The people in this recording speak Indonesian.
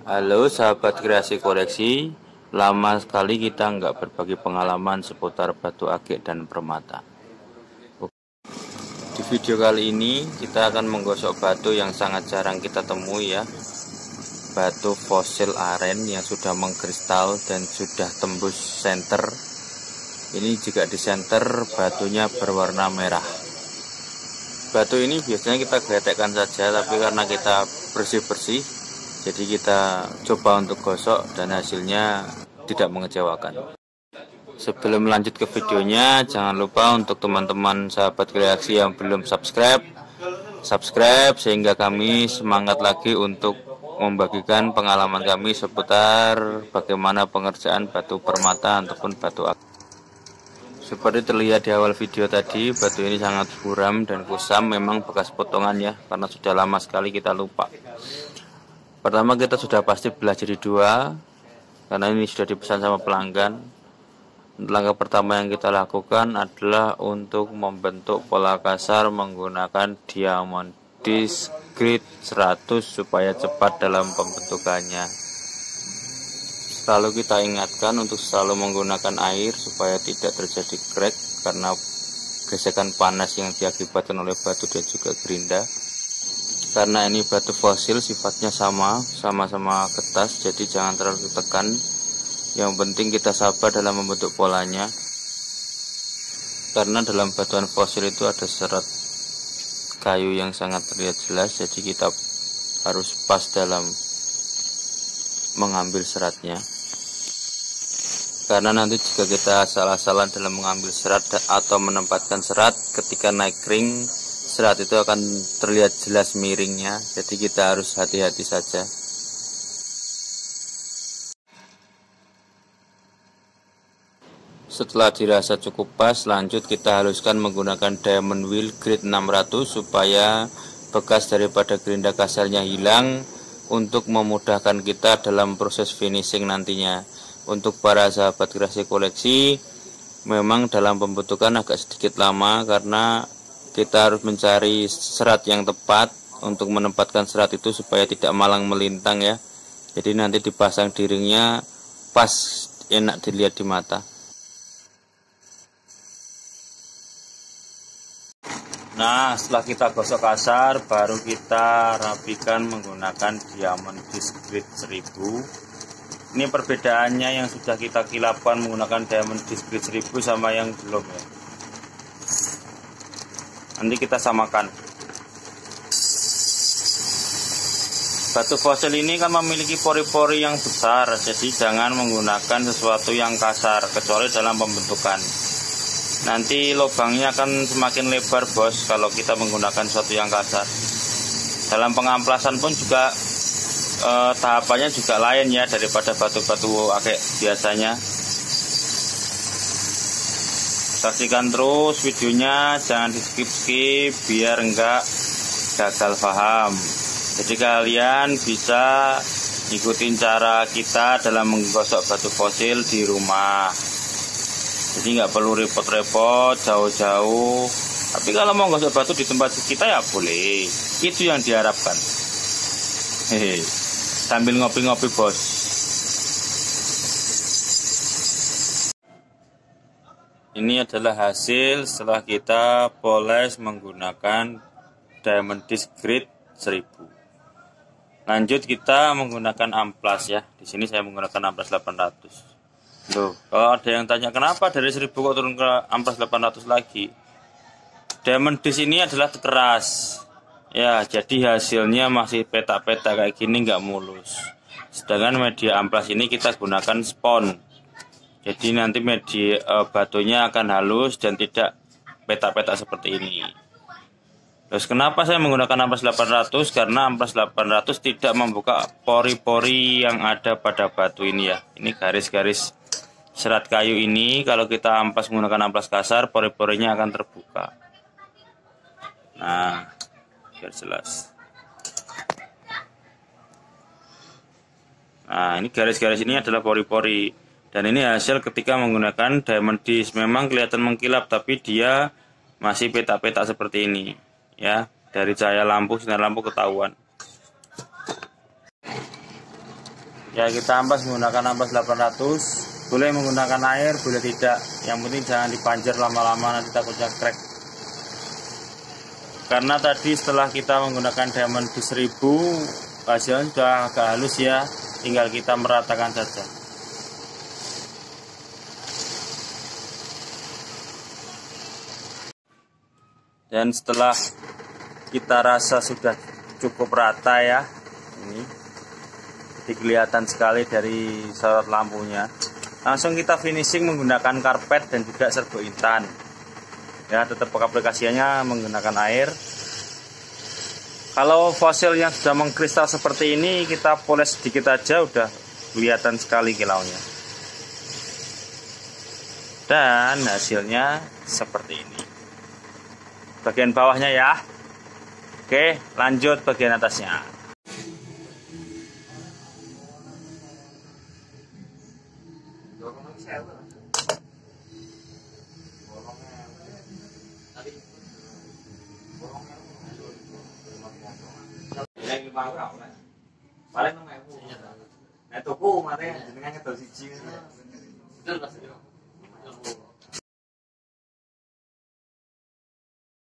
Halo sahabat kreasi koleksi, lama sekali kita nggak berbagi pengalaman seputar batu akik dan permata. Di video kali ini kita akan menggosok batu yang sangat jarang kita temui ya. Batu fosil aren yang sudah mengkristal dan sudah tembus senter. Ini jika di senter batunya berwarna merah. Batu ini biasanya kita getekkan saja, tapi karena kita bersih-bersih, jadi kita coba untuk gosok dan hasilnya tidak mengecewakan. Sebelum lanjut ke videonya, jangan lupa untuk teman-teman sahabat kreasi yang belum subscribe sehingga kami semangat lagi untuk membagikan pengalaman kami seputar bagaimana pengerjaan batu permata ataupun batu akik. Seperti terlihat di awal video tadi, batu ini sangat buram dan kusam, memang bekas potongan ya, karena sudah lama sekali kita lupa. Pertama kita sudah pasti belah jadi dua, karena ini sudah dipesan sama pelanggan. Langkah pertama yang kita lakukan adalah untuk membentuk pola kasar menggunakan diamond disc grit 100 supaya cepat dalam pembentukannya. Lalu kita ingatkan untuk selalu menggunakan air supaya tidak terjadi crack karena gesekan panas yang diakibatkan oleh batu dan juga gerinda. Karena ini batu fosil sifatnya sama-sama ketas, jadi jangan terlalu ditekan. Yang penting kita sabar dalam membentuk polanya. Karena dalam batuan fosil itu ada serat kayu yang sangat terlihat jelas, jadi kita harus pas dalam mengambil seratnya. Karena nanti jika kita salah-salah dalam mengambil serat atau menempatkan serat, ketika naik ring, serat itu akan terlihat jelas miringnya, jadi kita harus hati-hati saja. Setelah dirasa cukup pas, lanjut kita haluskan menggunakan diamond wheel grade 600 supaya bekas daripada gerinda kasarnya hilang, untuk memudahkan kita dalam proses finishing nantinya. Untuk para sahabat kreasi koleksi, memang dalam pembentukan agak sedikit lama karena kita harus mencari serat yang tepat untuk menempatkan serat itu supaya tidak malang melintang ya. Jadi nanti dipasang di ringnya pas, enak dilihat di mata. Nah, setelah kita gosok kasar, baru kita rapikan menggunakan diamond disc grit 1000. Ini perbedaannya yang sudah kita kilapkan menggunakan diamond disc grit 1000 sama yang belum ya. Nanti kita samakan. Batu fosil ini kan memiliki pori-pori yang besar, jadi jangan menggunakan sesuatu yang kasar kecuali dalam pembentukan. Nanti lubangnya akan semakin lebar bos kalau kita menggunakan sesuatu yang kasar. Dalam pengamplasan pun juga tahapannya juga lain ya daripada batu-batu akik biasanya. Saksikan terus videonya, jangan di skip biar enggak gagal paham. Jadi kalian bisa ikutin cara kita dalam menggosok batu fosil di rumah. Jadi nggak perlu repot-repot jauh-jauh. Tapi kalau mau gosok batu di tempat kita ya boleh. Itu yang diharapkan. Hehe. Sambil ngopi-ngopi bos. Ini adalah hasil setelah kita poles menggunakan diamond disc grit 1000. Lanjut kita menggunakan amplas ya. Di sini saya menggunakan amplas 800. Loh, kalau ada yang tanya kenapa dari 1000 kok turun ke amplas 800 lagi? Diamond disc ini adalah keras. Ya, jadi hasilnya masih petak-petak kayak gini, nggak mulus. Sedangkan media amplas ini kita gunakan spon. Jadi nanti media batunya akan halus dan tidak petak-petak seperti ini. Terus kenapa saya menggunakan amplas 800? Karena amplas 800 tidak membuka pori-pori yang ada pada batu ini ya. Ini garis-garis serat kayu ini, kalau kita amplas menggunakan amplas kasar, pori-porinya akan terbuka. Nah, biar jelas. Nah, ini garis-garis ini adalah pori-pori. Dan ini hasil ketika menggunakan diamond disc. Memang kelihatan mengkilap, tapi dia masih petak-petak seperti ini. Ya, dari cahaya lampu, sinar lampu ketahuan. Ya kita ampas menggunakan ampas 800. Boleh menggunakan air, boleh tidak. Yang penting jangan dipanjer lama-lama, nanti takutnya crack. Karena tadi setelah kita menggunakan diamond bis 1000, hasilnya sudah agak halus ya. Tinggal kita meratakan saja. Dan setelah kita rasa sudah cukup rata ya, ini jadi kelihatan sekali dari sorot lampunya. Langsung kita finishing menggunakan karpet dan juga serbuk intan. Ya, tetap aplikasinya menggunakan air. Kalau fosil yang sudah mengkristal seperti ini, kita poles sedikit aja udah kelihatan sekali kilaunya. Dan hasilnya seperti ini. Bagian bawahnya ya. Oke, lanjut bagian atasnya. Paling tuku matanya jenengan ngedol siji.